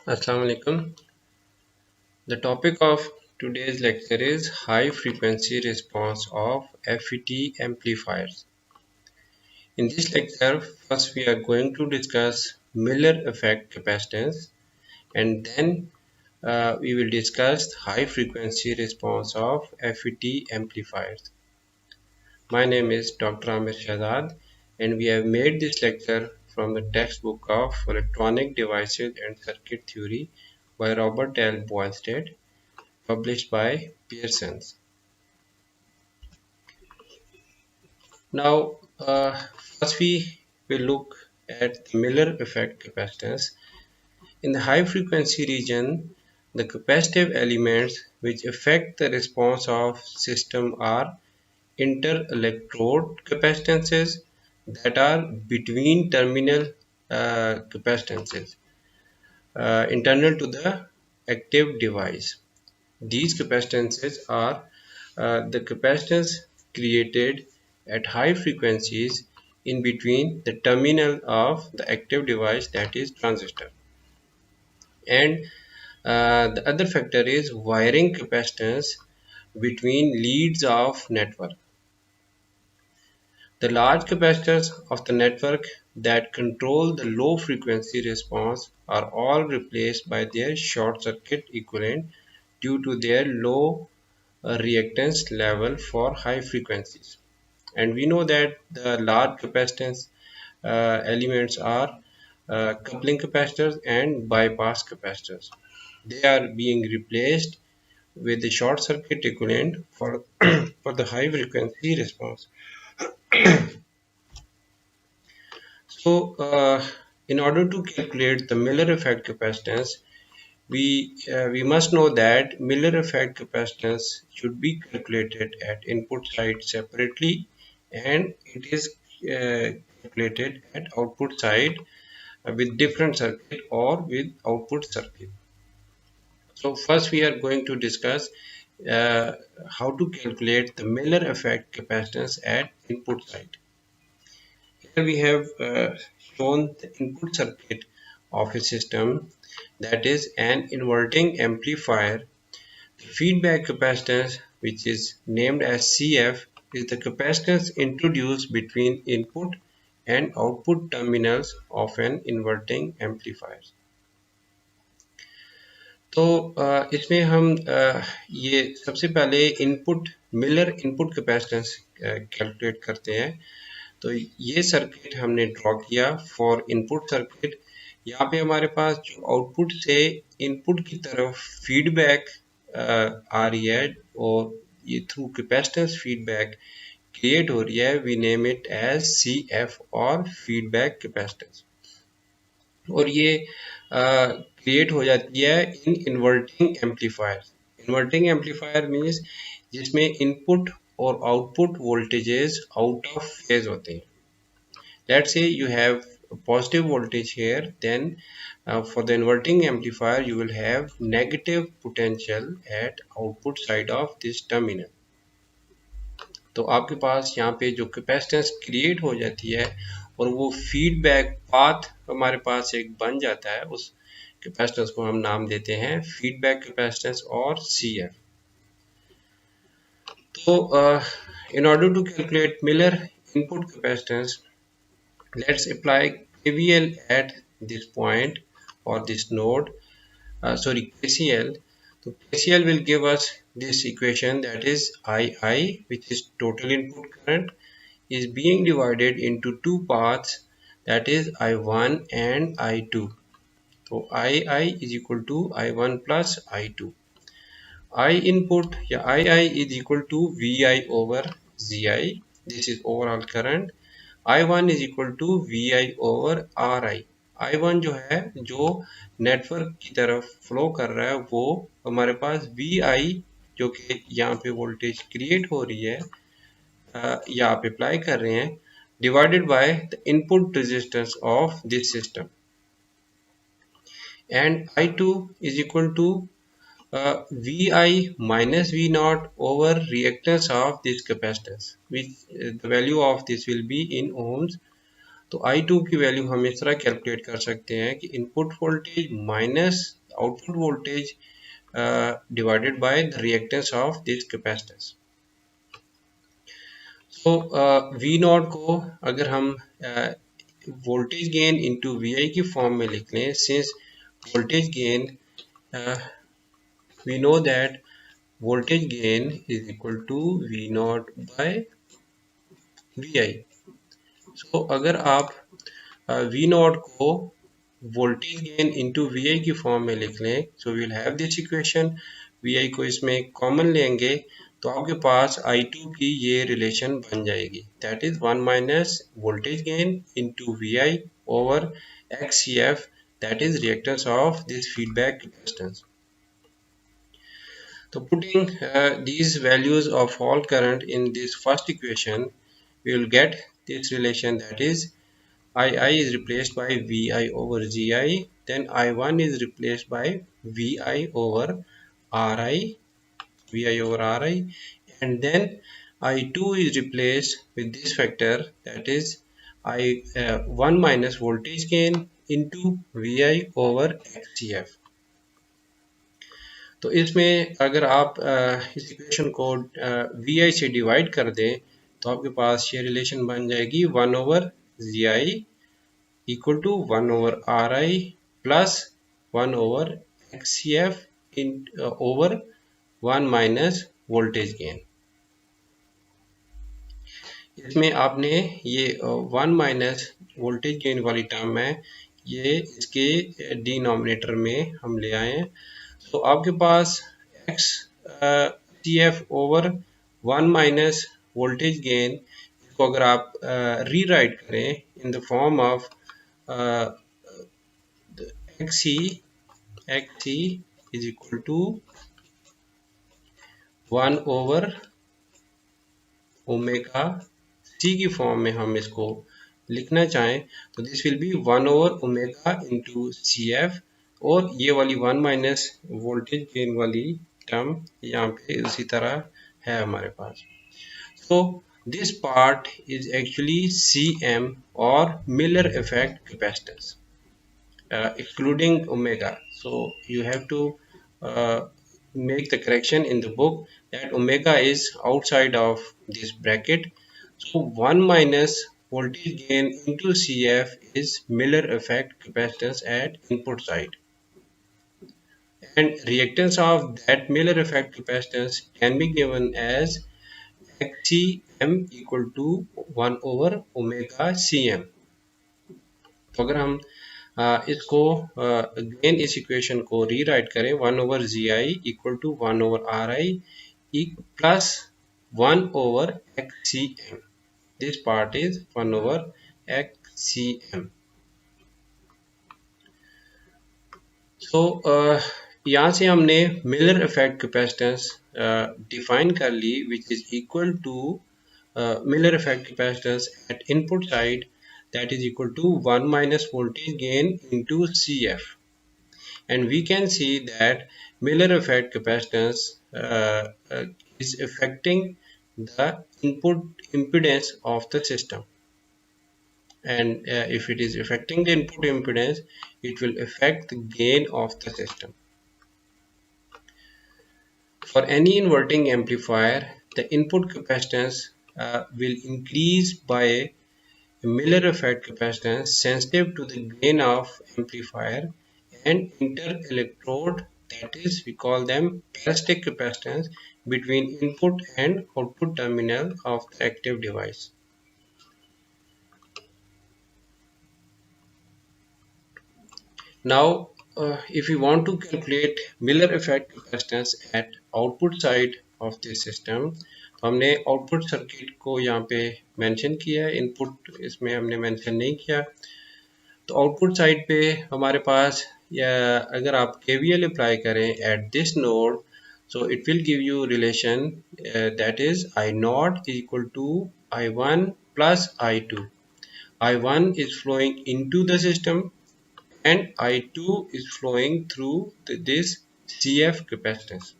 Assalamu alaikum. The topic of today's lecture is high frequency response of FET amplifiers. In this lecture, first we are going to discuss Miller effect capacitance, and then we will discuss high frequency response of FET amplifiers. My name is Dr. Amir Shahzad, and we have made this lecture from the textbook of Electronic Devices and Circuit Theory by Robert L. Boylston, published by Pearson's. Now, first we will look at the Miller effect capacitance. In the high frequency region, the capacitive elements which affect the response of system are inter-electrode capacitances that are between terminal capacitances internal to the active device. These capacitances are the capacitance created at high frequencies in between the terminal of the active device, that is transistor, and the other factor is wiring capacitance between leads of network. The large capacitors of the network that control the low frequency response are all replaced by their short circuit equivalent due to their low reactance level for high frequencies. And we know that the large capacitance elements are coupling capacitors and bypass capacitors. They are being replaced with the short circuit equivalent for, for the high frequency response. So, in order to calculate the Miller effect capacitance, we must know that Miller effect capacitance should be calculated at input side separately, and it is calculated at output side with different circuit or with output circuit. So first we are going to discuss uh, how to calculate the Miller effect capacitance at input side. Here we have shown the input circuit of a system, that is an inverting amplifier. The feedback capacitance, which is named as CF, is the capacitance introduced between input and output terminals of an inverting amplifier. तो इसमें हम ये सबसे पहले input Miller input capacitance calculate करते हैं। तो ये सर्किट हमने ड्रॉ किया फॉर इनपुट सर्किट। यहाँ पे हमारे पास जो आउटपुट से इनपुट की तरफ फीडबैक आ रही है और ये थ्रू कैपेसिटेंस फीडबैक क्रिएट हो रही है, we name it as C F और फीडबैक कैपेसिटेंस। और ये क्रिएट हो जाती है in inverting amplifier. Inverting amplifier means जिसमें इनपुट और output voltages out of phase होते हैं। Let's say you have a positive voltage here, then for the inverting amplifier you will have negative potential at output side of this terminal. तो आपके पास यहाँ पे जो capacitance create हो जाती है और वो फीडबैक पाथ हमारे पास एक बन जाता है, उस कैपेसिटेंस को हम नाम देते हैं फीडबैक कैपेसिटेंस और CF. तो in order to calculate Miller input capacitance, let's apply KVL at this point or this node, KCL. So KCL will give us this equation, that is II, which is total input current, is being divided into two parts, that is I1 and I2. So II is equal to I1 plus I2. I input या II is equal to VI over ZI. This is overall current. I1 is equal to VI over RI. I1 जो है, जो network की तरफ flow कर रहा है, वो हमारे पास VI जो कि यहाँ पे वोल्टेज क्रिएट हो रही है या आप अप्लाई कर रहे हैं, divided by the input resistance of this system, and I2 is equal to VI minus V naught over reactance of this capacitance, which the value of this will be in ohms. तो I2 की value हम इस तरह calculate कर सकते हैं कि input voltage minus output voltage divided by the reactance of this capacitance. तो V नॉट को अगर हम voltage gain into V I की फॉर्म में लिख लें, since voltage gain we know that voltage gain is equal to V naught by VI. So अगर आप V naught को voltage gain into VI की फॉर्म में लिख लें, so we'll have this equation. VI को इसमें कॉमन लेंगे तो आपके पास I2 की ये रिलेशन बन जाएगी, that is 1 minus voltage gain into VI over XCF, that is reactance of this feedback capacitance. So putting these values of fault current in this first equation, we will get this relation, that is II is replaced by VI over GI, then I1 is replaced by VI over RI, and then I2 is replaced with this factor, that is 1 minus voltage gain into VI over XCF. तो इसमें अगर आप इस equation को we आई से divide कर दें तो आपके पास ये रिलेशन बन जाएगी 1 over G I equal to 1 over R I plus 1 over X C F in over 1 minus voltage gain. इसमें आपने ये 1 माइनस वोल्टेज गेन वाली टर्म है, ये इसके डिनोमिनेटर में हम ले आए हैं। तो आपके पास X C F over 1 minus voltage gain, इसको अगर आप रीराइट करें in the form of X C is equal to 1 over omega C की फॉर्म में हम इसको लिखना चाहें तो this will be 1 over omega into C F, और ये वाली 1 माइनस वोल्टेज गेन वाली टर्म यहाँ पे उसी तरह है हमारे पास। So this part is actually CM or Miller effect capacitance, excluding omega. So you have to make the correction in the book that omega is outside of this bracket. So 1 minus voltage gain into CF is Miller effect capacitance at input side, and reactance of that Miller effect capacitance can be given as XCM equal to 1 over omega CM. तो अगर हम इसको again इस equation को rewrite करें 1 over G I equal to 1 over R I plus 1 over X C M, this part is 1 over X C M. So यहाँ से हमने मिलर इफेक्ट कैपेसिटेंस डिफाइन कर ली, which is equal to Miller effect capacitance at input side, that is equal to 1 minus voltage gain into CF, and we can see that Miller effect capacitance is affecting the input impedance of the system, and if it is affecting the input impedance, it will affect the gain of the system. For any inverting amplifier, the input capacitance will increase by a Miller effect capacitance sensitive to the gain of amplifier and inter-electrode, that is we call them parasitic capacitance, between input and output terminal of the active device. Now if we want to calculate Miller effect capacitance at output side of this system, तो हमने output circuit को यहाँ पे mention किया है, input इसमें हमने mention नहीं किया। तो आउटपुट साइड पे हमारे पास या अगर आप KVL अप्लाई करें at this node, so it will give you relation that is I naught is equal to I1 plus I2. I1 is flowing into the system and I2 is flowing through this CF capacitance.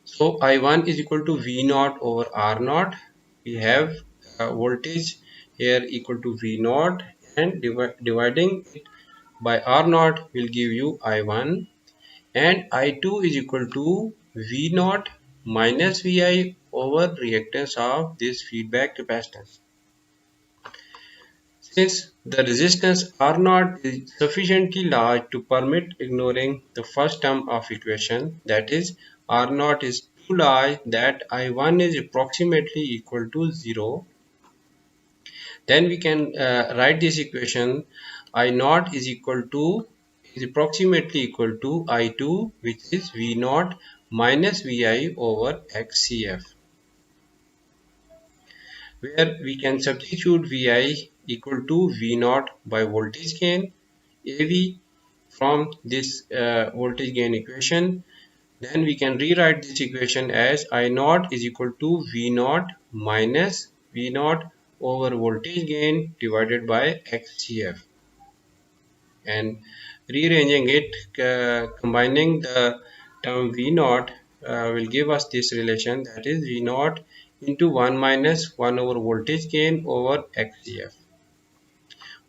So I1 is equal to V naught over R naught. We have voltage here equal to V naught, and dividing it by R naught will give you I1, and I2 is equal to V naught minus Vi over reactance of this feedback capacitance. Since the resistance R naught is sufficiently large to permit ignoring the first term of equation, that is, R naught is too large that I1 is approximately equal to 0, then we can write this equation. I naught is approximately equal to I2, which is V naught minus Vi over XCF, where we can substitute Vi equal to V naught by voltage gain AV from this voltage gain equation. Then we can rewrite this equation as I naught is equal to V naught minus V naught over voltage gain divided by XCF, and rearranging it, combining the term V naught will give us this relation, that is V naught into 1 minus 1 over voltage gain over XCF.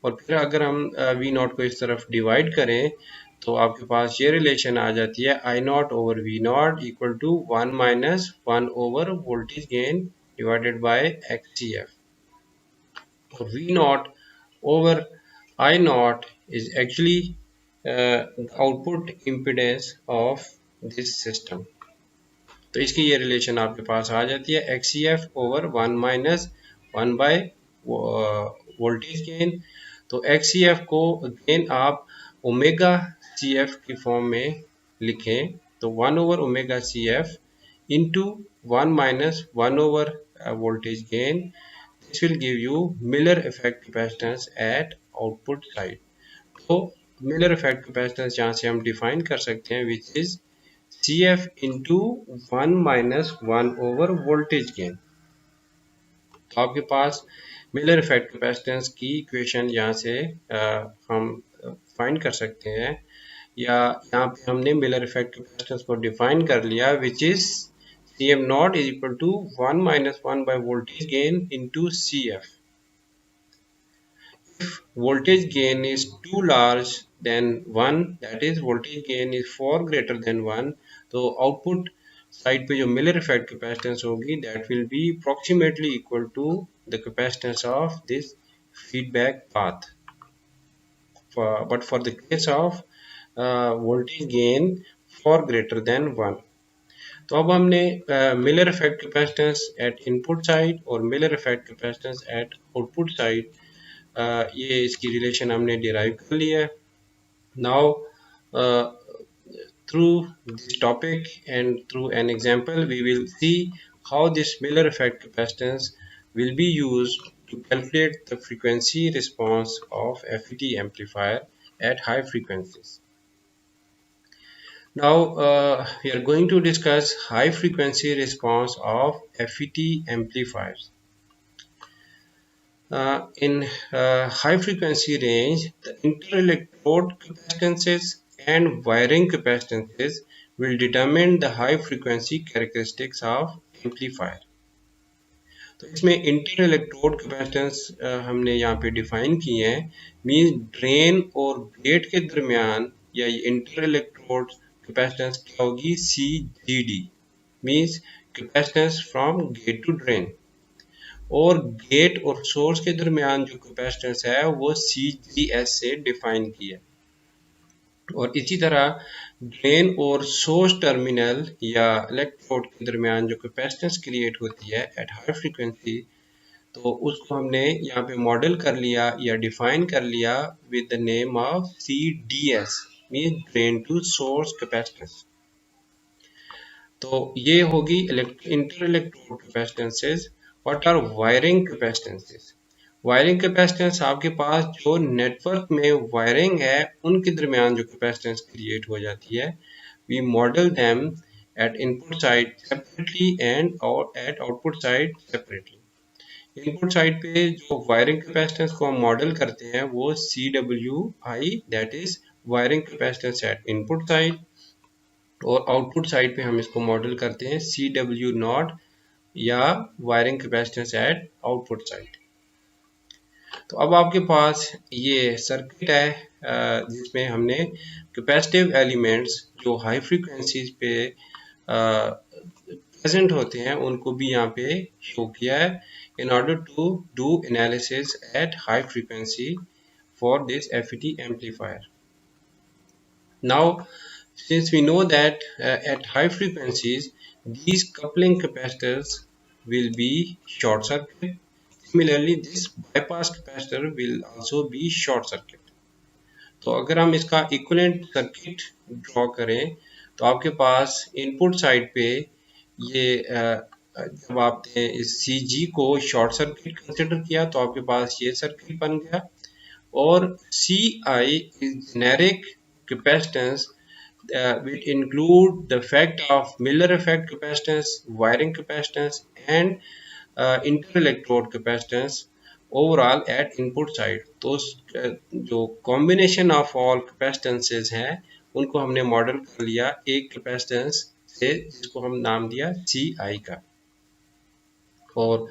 और फिर अगर हम V naught को इस तरफ divide करें तो आपके पास ये रिलेशन आ जाती है I naught over V naught equal to 1 minus 1 over voltage gain divided by XCF, और V naught over I naught is actually output impedance of this system. तो इसकी ये रिलेशन आपके पास आ जाती है XCF over 1 minus 1 by voltage gain. तो XCF को अगेन आप ओमेगा CF की फॉर्म में लिखें, तो 1 over omega CF into 1 minus 1 over voltage gain. This will give you Miller effect capacitance at output side. तो Miller effect capacitance यहाँ से हम डिफाइन कर सकते हैं, which is CF into 1 minus 1 over voltage gain. तो आपके पास Miller effect capacitance की इक्वेशन यहाँ से हम फाइंड कर सकते हैं, या यहाँ पे हमने Miller effect capacitance को डिफाइन कर लिया, which is Cm naught is equal to 1 minus 1 by voltage gain into CF. If voltage gain is too large than 1, that is voltage gain is far greater than 1, तो output side पे जो Miller effect capacitance होगी, that will be approximately equal to the capacitance of this feedback path. But for the case of voltage gain far greater than 1. तो अब हमने Miller effect capacitance at input side और Miller effect capacitance at output side, ये इसकी relation हमने derive कर लिया है. Now through this topic and through an example we will see how this Miller effect capacitance will be used to calculate the frequency response of FET amplifier at high frequencies. Now we are going to discuss high frequency response of FET amplifiers. In high frequency range, the inter-electrode capacitances and wiring capacitances will determine the high frequency characteristics of amplifier. तो इसमें inter electrode capacitance हमने यहाँ पे define किए हैं, means drain और gate के दरमियान या ये इंटर इलेक्ट्रोड कैपेसिटेंस क्या होगी, CGD, means capacitance from gate to drain, और गेट और सोर्स के दरमियान जो कैपेसिटेंस है वो CGS से डिफाइन की है. और इसी तरह ड्रेन और सोर्स टर्मिनल या इलेक्ट्रोड के दरमियान जो कैपेसिटेंस क्रिएट होती है एट हाई फ्रीक्वेंसी, तो उसको हमने यहाँ पे मॉडल कर लिया या डिफाइन कर लिया with the name of CDS, mean drain to source capacitance. तो ये होगी inter electrode capacitances. What are wiring capacitances? Wiring capacitance आपके पास जो नेटवर्क में वायरिंग है उनके दरमियान जो कैपेसिटेंस क्रिएट हो जाती है, we model them at input side separately and at output side separately. Input side पे जो वायरिंग कैपेसिटेंस को हम मॉडल करते हैं वो CWI, that is wiring capacitance at input side, और आउटपुट साइड पे हम इसको मॉडल करते हैं CW0 या wiring capacitance at output side. तो अब आपके पास ये सर्किट है जिसमें हमने कैपेसिटिव एलिमेंट्स जो हाई फ्रीक्वेंसीज पे प्रेजेंट होते हैं उनको भी यहाँ पे शो किया है in order to do analysis at high frequency for this FET amplifier. Now, since we know that at high frequencies, these coupling capacitors will be short circuit. Similarly, this bypass capacitor will also be short circuit. तो अगर हम इसका equivalent circuit draw करें तो आपके पास input side पे ये जब आपने इस CG को शॉर्ट सर्किट कंसिडर किया तो आपके पास ये सर्किट बन गया और CI is generic capacitance which include the effect of Miller effect capacitance, wiring capacitance and inter-electrode capacitance overall at input side. तो जो combination of all capacitances हैं उनको हमने मॉडल कर लिया एक कैपेसिटेंस से जिसको हम नाम दिया CI का और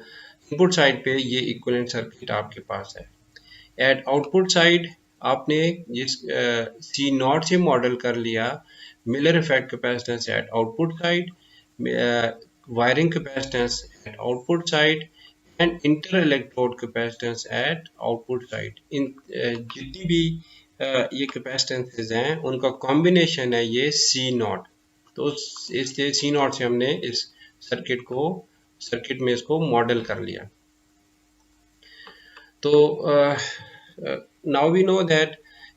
इनपुट साइड पे ये इक्विवेलेंट सर्किट आपके पास है। एट आउटपुट साइड आपने जिस सी नॉट से मॉडल कर लिया Miller effect capacitance at output side, wiring capacitance at output side and inter electrode capacitance at output side. इन जितनी भी ये कैपेसिटेंसेस हैं उनका कॉम्बिनेशन है ये सी नॉट। तो इससे सी नॉट से हमने इस सर्किट में इसको मॉडल कर लिया। तो now we know that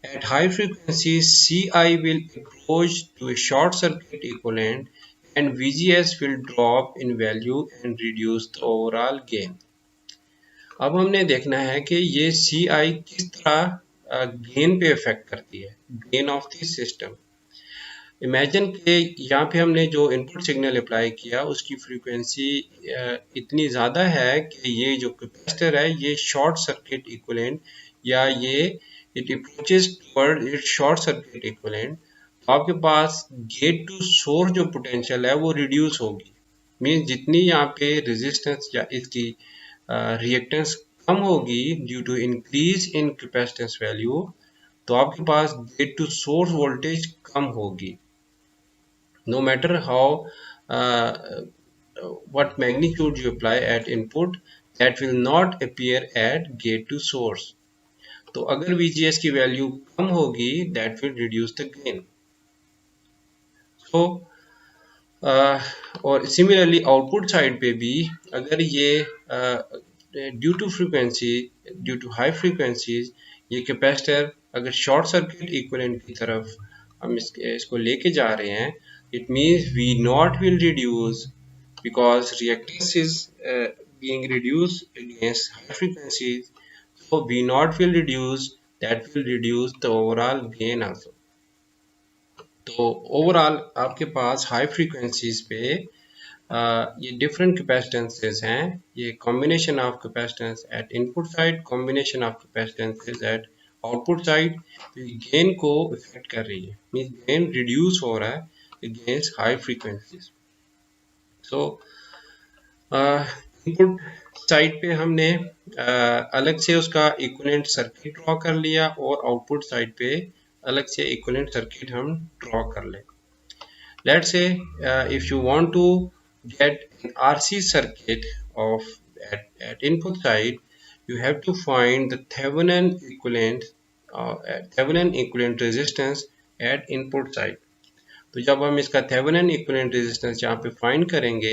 at high frequencies CI will approach to a short circuit equivalent and VGS will drop in value and reduce the overall gain. अब हमने देखना है कि ये CI किस तरह गेन पे इफेक्ट करती है, gain of the system. Imagine कि यहाँ पे हमने जो इनपुट सिग्नल अप्लाई किया उसकी फ्रीक्वेंसी इतनी ज़्यादा है कि ये जो कैपेसिटर है ये शॉर्ट सर्किट इक्विवेलेंट या ये it approaches toward it short circuit equivalent. तो आपके पास गेट टू सोर्स जो पोटेंशियल है वो रिड्यूस होगी। मीन्स जितनी यहाँ पे रेजिस्टेंस या इसकी रिएक्टेंस कम होगी due to increase in capacitance value तो आपके पास गेट टू सोर्स वोल्टेज कम होगी। No matter how what magnitude you apply at input, that will not appear at gate to source. तो अगर VGS की वैल्यू कम होगी that will reduce the gain. So और similarly आउटपुट साइड पे भी अगर ये ड्यू टू हाई फ्रीक्वेंसीज ये कैपेसिटर अगर शॉर्ट सर्किट इक्विवेलेंट की तरफ हम इसको लेके जा रहे हैं, it means V naught will reduce because reactance is being reduced against high frequencies, so V naught will reduce, that will reduce the overall gain also. तो ओवरऑल आपके पास हाई फ्रीक्वेंसीज पे ये डिफरेंट कैपेसिटेंसेस हैं, ये combination of capacitance at input side, combination of capacitances at output side gain को effect कर रही है, मीन्स गेन रिड्यूस हो रहा है against high frequencies. So input side पे हमने अलग से उसका इक्विवेलेंट सर्किट ड्रॉ कर लिया और आउटपुट साइड पे अलग से इक्विवेलेंट सर्किट हम ड्रॉ कर ले। Let's say if you want to get an RC circuit of at input side, you have to find the Thevenin equivalent resistance at input side. तो जब हम इसका थेवेनिन इक्विवेलेंट रेजिस्टेंस यहाँ पे find करेंगे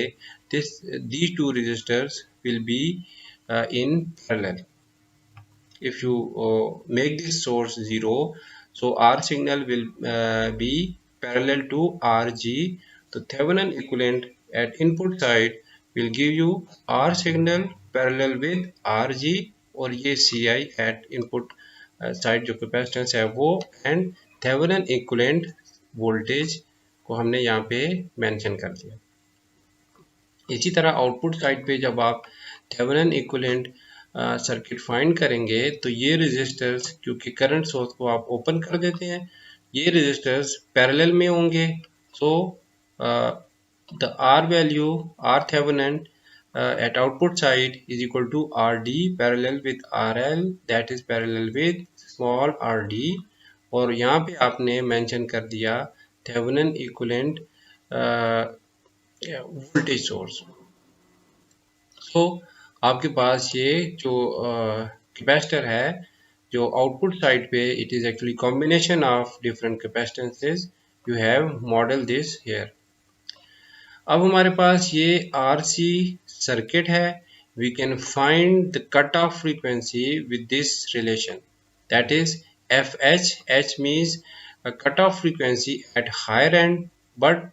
these two resistors will be in parallel. If you make this source 0, so R signal will be parallel to RG. तो Thevenin equivalent at input side will give you R signal parallel with RG और ये CI at input side जो capacitance है वो and Thevenin equivalent voltage को हमने यहाँ पे मेंशन कर दिया। इसी तरह आउटपुट साइड पे जब आप थेवेनिन इक्विवेलेंट सर्किट फाइंड करेंगे तो ये रेजिस्टर्स क्योंकि करंट सोर्स को आप ओपन कर देते हैं ये रेजिस्टर्स पैरेलल में होंगे। So the R value R Thevenin at output side is equal to RD parallel with RL that is parallel with small RD, और यहाँ पे आपने मेंशन कर दिया Thevenin equivalent voltage source. So आपके पास ये जो कैपेसिटर है जो आउटपुट साइड पे, it is actually combination of different capacitances, you have model this here. अब हमारे पास ये RC सर्किट है, we can find the cut off frequency with this relation, that is FH। H means cut off frequency at higher end but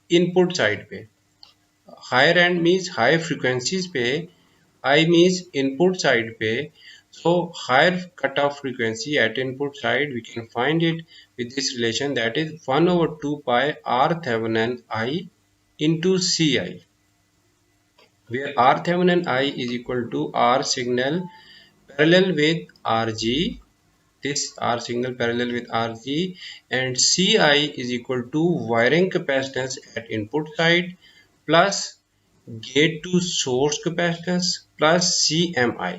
input side पे, higher end means high frequencies पे, I means input side पे, so higher cutoff frequency at input side we can find it with this relation, that is 1 over 2 pi R Thevenin I into Ci, where R Thevenin I is equal to R signal parallel with Rg, this R signal parallel with Rg, and Ci is equal to wiring capacitance at input side plus gate to source capacitance plus CMI।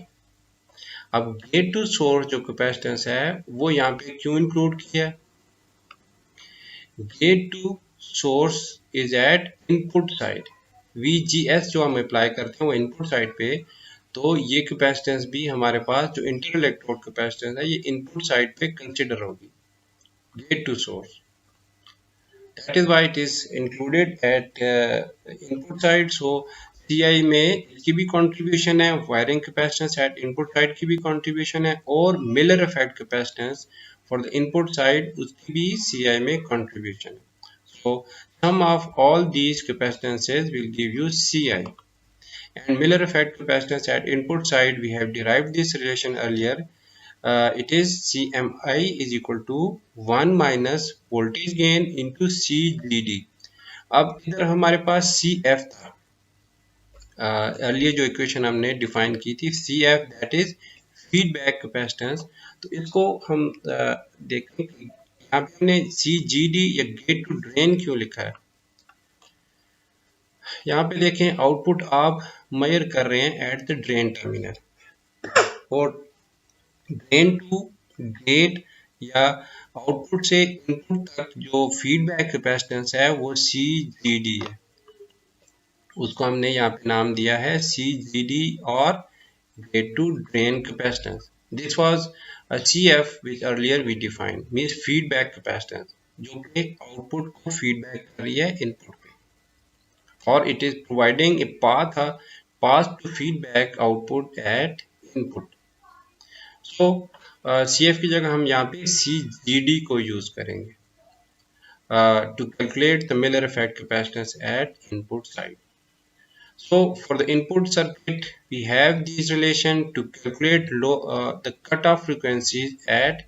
अब gate to source जो capacitance है वो यहाँ पे क्यों include किया? Gate to source is at input side, VGS जो हम अप्लाई करते हैं वो इनपुट साइड पे, तो ये कैपेसिटेंस भी हमारे पास जो इंटर इलेक्ट्रोड कैपेसिटेंस है ये इनपुट साइड पे कंसिडर होगी, gate to source. That is why it is included at input side. So CI में इसकी भी contribution है, wiring capacitance at input side की भी contribution है, और Miller effect capacitance for the input side उसकी भी CI में contribution है। So sum of all these capacitances will give you CI, and Miller effect capacitance at input side we have derived this relation earlier. It is CMI is equal to 1 minus voltage gain into CGD। अब इधर हमारे पास CF था, earlier जो equation हमने define की थी, CF that is feedback capacitance. तो इसको हम देखें कि यहाँ पे हमने CGD या गेट टू ड्रेन क्यों लिखा है। यहाँ पे देखें आउटपुट आप मेजर कर रहे हैं एट द ड्रेन टर्मिनल, और ड्रेन टू गेट या आउटपुट से इनपुट तक जो फीडबैक कैपेसिटेंस है वो CGD है, उसको हमने यहाँ पे नाम दिया है CGD और gate to drain capacitance. This was CF which earlier we defined, means feedback capacitance जो कि आउटपुट को फीडबैक कर रही है इनपुट पे, और it is providing A path to feedback output at input। So CF की जगह हम यहाँ पे CGD को यूज करेंगे to calculate the Miller effect capacitance at input side। So for the input circuit we have these relation to calculate the cutoff frequencies at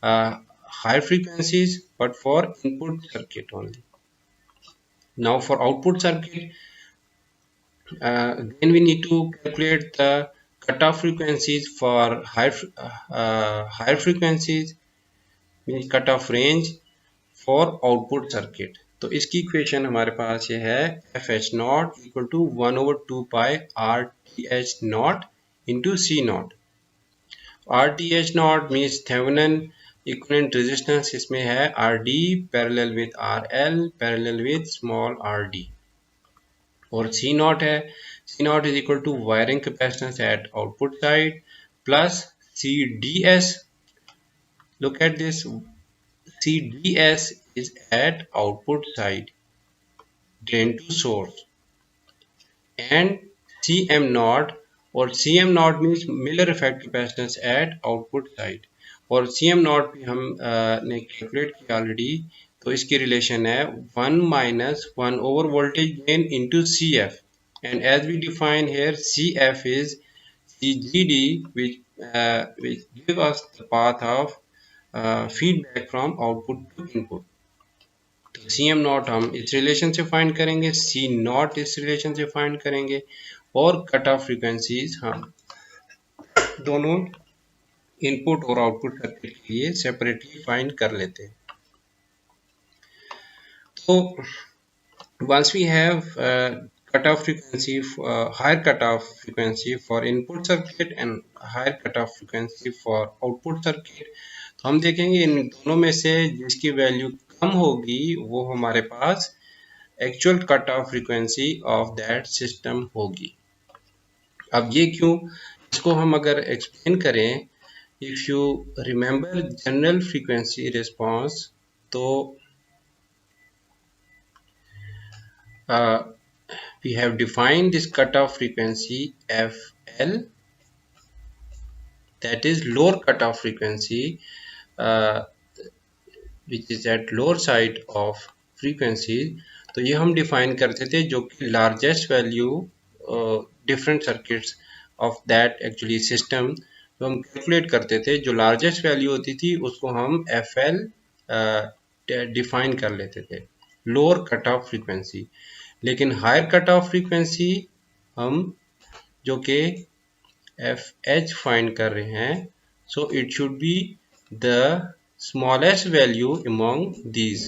higher frequencies, but for input circuit only। Now for output circuit then we need to calculate the cutoff frequencies for higher frequencies, means cutoff range for output circuit। तो इसकी equation हमारे पास ये है FH naught equal to 1 over 2 pi RTH naught into C नॉट। RTH naught means Thevenin equivalent resistance, इसमें है RD parallel with RL parallel with small RD, और C नॉट है, C naught is equal to wiring capacitance at output side plus CDS। Look at this, CDS is at output side, drain to source, and CM naught, or CM naught means Miller effect capacitance at output side, और CM naught भी हम ने calculate किया already, तो इसकी relation है 1 minus 1 over voltage gain into CF, and as we define here CF is CGD which give us the path of feedback from output to input। तो CM not हम इस रिलेशन से find करेंगे, C not इस relation से find करेंगे, और cut off frequencies हम दोनों इनपुट और आउटपुट सर्किट के लिए सेपरेटली फाइंड कर लेते हैं। तो once we have cutoff frequency, higher cutoff frequency for input circuit and higher cutoff frequency for output circuit. तो हम देखेंगे इन दोनों में से जिसकी वैल्यू कम होगी वो हमारे पास actual cut off frequency of that system होगी। अब ये क्यों, इसको हम अगर एक्सप्लेन करें, if you remember general frequency response, तो we have defined this cutoff frequency FL, that is lower cutoff frequency, uh, which is at lower side of frequency। तो ये हम डिफाइन करते थे जो कि largest value different circuits of that actually system जो हम कैलकुलेट करते थे, जो लार्जेस्ट वैल्यू होती थी उसको हम FL डिफाइन कर लेते थे, लोअर कट ऑफ फ्रीक्वेंसी। लेकिन हायर कट ऑफ फ्रीक्वेंसी हम जो कि FH फाइंड कर रहे हैं, so it should be the smallest value among these.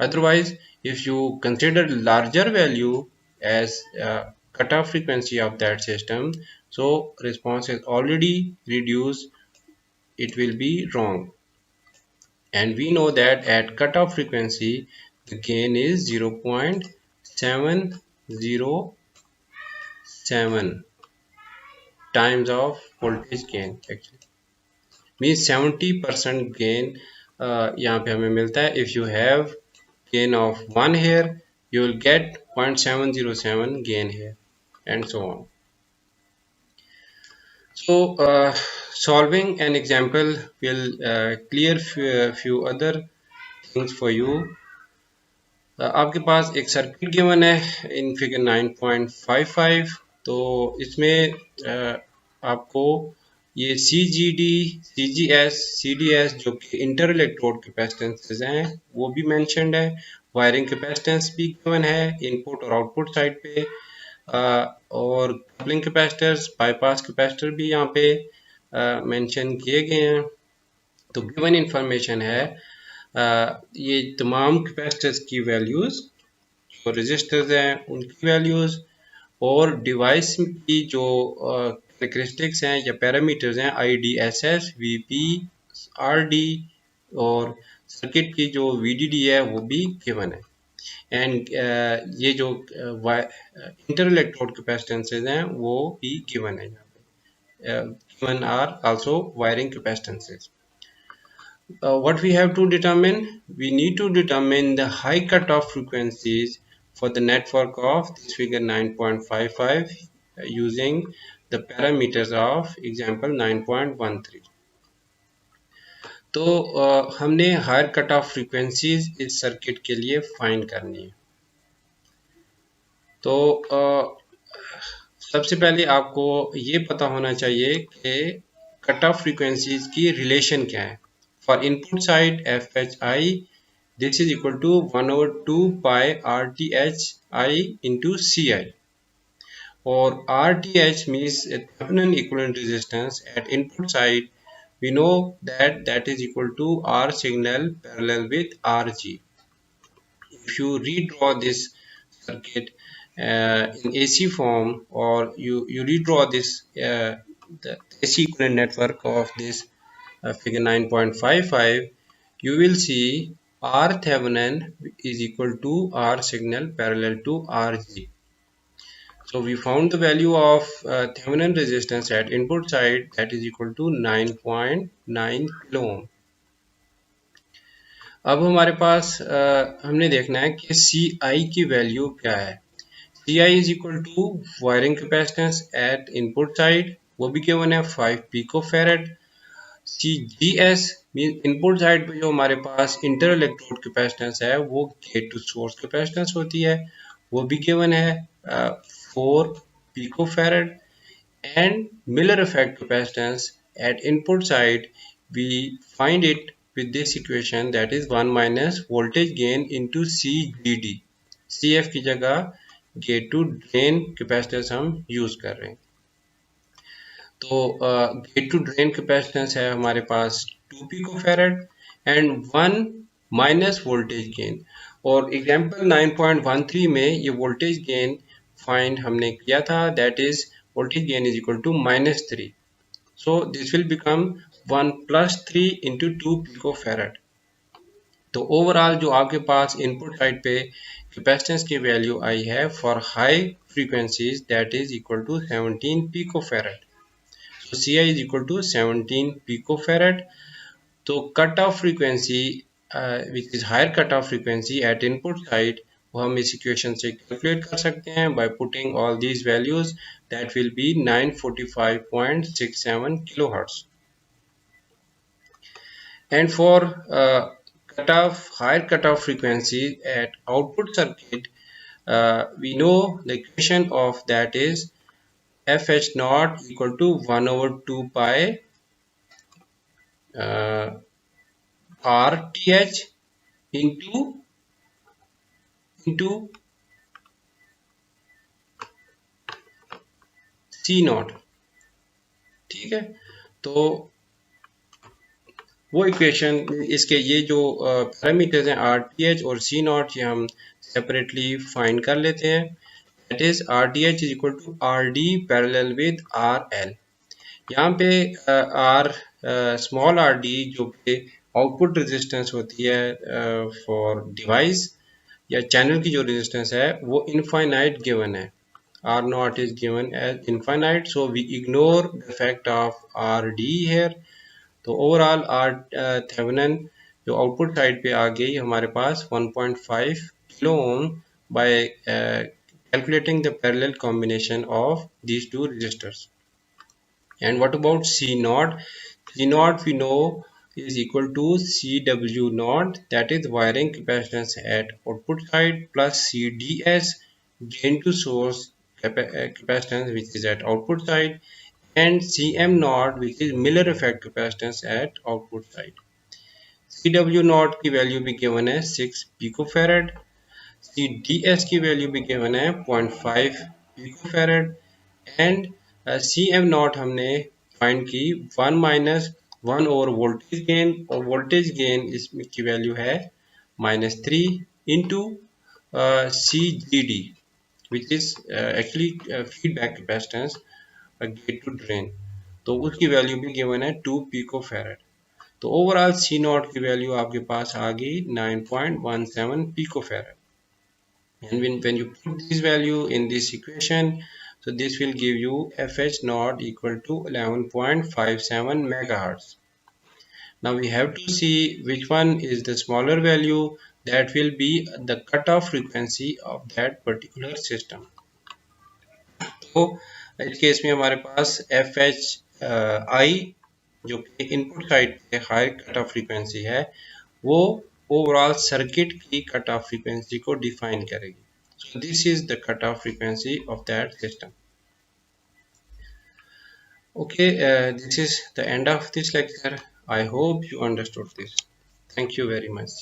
Otherwise, if you consider larger value as cutoff frequency of that system, so response is already reduced, it will be wrong. And we know that at cutoff frequency the gain is 0.707 times of voltage gain, actually means 70% gain यहाँ पे हमें मिलता है। if you have gain of 1 here, you will get 0.707 gain here, and so on. So solving an example will clear few other things for you. आपके पास एक circuit given है in figure 9.55, तो इसमें आपको ये CGD, CGS, CDS जो कि inter electrode कैपेसिटेंसेस हैं वो भी मेंशन्ड है, वायरिंग कैपेसिटेंस भी गिवन है इनपुट और आउटपुट साइड पे, और कपलिंग कैपेसिटर्स, बाईपास कैपेसिटर भी यहाँ पे मेंशन किए गए हैं। तो गिवन इंफॉर्मेशन है ये तमाम कैपेसिटर्स की वैल्यूज़, जो रेजिस्टर्स हैं उनकी वैल्यूज़, और डिवाइस की जो कैरेक्टरिस्टिक्स हैं या पैरामीटर्स हैं IDSS, VP, RD, और सर्किट की जो VDD है वो भी गिवन है। एंड ये जो इंटर इलेक्ट्रोड कैपेसिटेंसेस हैं वो भी गिवन है यहाँ पे, given are also wiring capacitances. What we have to determine, we need to determine the high cutoff frequencies for the network of this figure 9.55 using the parameters of example 9.13। तो हमने higher cut off frequencies इस circuit के लिए find करनी है। तो सबसे पहले आपको ये पता होना चाहिए कि कट ऑफ फ्रीक्वेंसीज की रिलेशन क्या है। For input side FHI, this is equal to 1/2 pi RTHI into CI, और RTH means Thevenin equivalent resistance at input side. We know that is equal to R signal parallel with RG. If you redraw this circuit in AC form, or you redraw this the AC equivalent network of this figure 9.55, you will see R Thevenin is equal to R signal parallel to RG. So we found the value of Thevenin resistance at input side, that is equal to 9.9 kilo ohm. अब हमारे पास हमने देखना है कि CI की value क्या है। CI is equal to wiring capacitance at input side, वो भी गिवन है 5 picofarad. CGS mean input side पे जो हमारे पास इंटर इलेक्ट्रोड कैपेसिटेंस है वो गेट टू सोर्स कैपेसिटेंस होती है, वो भी गिवन है 4 picofarad, and Miller effect capacitance at input side we find it with this equation, that is 1 minus voltage gain into CGD। CF की जगह गेट टू ड्रेन कैपेसिटेंस हम use कर रहे हैं। तो गेट टू ड्रेन कैपेसिटेंस है हमारे पास 2 picofarad and 1 minus voltage gain. और एग्जाम्पल 9.13 में ये वोल्टेज गेन फाइंड हमने किया था, that is voltage gain is equal to -3. So this will become 1 + 3 × 2 picofarad. तो ओवरऑल जो आपके पास इनपुट साइड पे कैपेसिटेंस की वैल्यू आई है for high frequencies, that is equal to 17 picofarad. So C I is equal to 17 picofarad. तो cut off frequency which is higher cut off frequency at input side, वो हम इस equation से calculate कर सकते हैं by putting all these values, that will be 945.67 kilohertz. And for higher cutoff frequency at output circuit, we know the equation of that is fh naught equal to 1 over 2 pi rth into c naught. ठीक है, तो वो equation, इसके ये जो parameters हैं are T H और सी not, ये हम सेपरेटली फाइंड कर लेते हैं. That is R T H is equal to R D parallel with R L. यहाँ पे आर स्मॉल आर डी जो कि आउटपुट रेजिस्टेंस होती है फॉर डिवाइस या चैनल की जो रेजिस्टेंस है वो इनफाइनाइट गिवन है. R naught is given as infinite, so we ignore the fact of R D here. तो ओवरऑल आर थेवेनिन जो आउटपुट साइड पे आ गई हमारे पास 1.5 kilo ohm by calculating the parallel combination of these two resistors. And what about C naught? C naught we know is equal to CW naught, that is wiring capacitance at output side, plus CDS gain to source capacitance which is at output side, and Cm naught which is Miller effect capacitance at output side. CW naught की value भी given है 6 picofarad. CDS की value भी given है 0.5 picofarad. And Cm naught हमने find की 1 minus 1 over voltage gain, और voltage gain इसमें की वैल्यू है -3 into CGD which is actually feedback capacitance gate to drain. तो उसकी वैल्यू भी गिवन है 2 पिको फैरड. तो ओवरऑल सी नॉट की वैल्यू आपके पास आ गई 9.17 pico farad. And when you put this value in this equation, so this will give you fh naught equal to 11.57 megahertz. Now we have to see which one is the smaller value, that will be the cutoff frequency of that particular system. तो इस case में हमारे पास fh i जो कि input side पे high cut off frequency है, वो overall circuit की कट ऑफ फ्रीक्वेंसी को डिफाइन करेगी. So this is the cutoff frequency of that system. Okay, this is the end of this lecture. I hope you understood this. Thank you very much.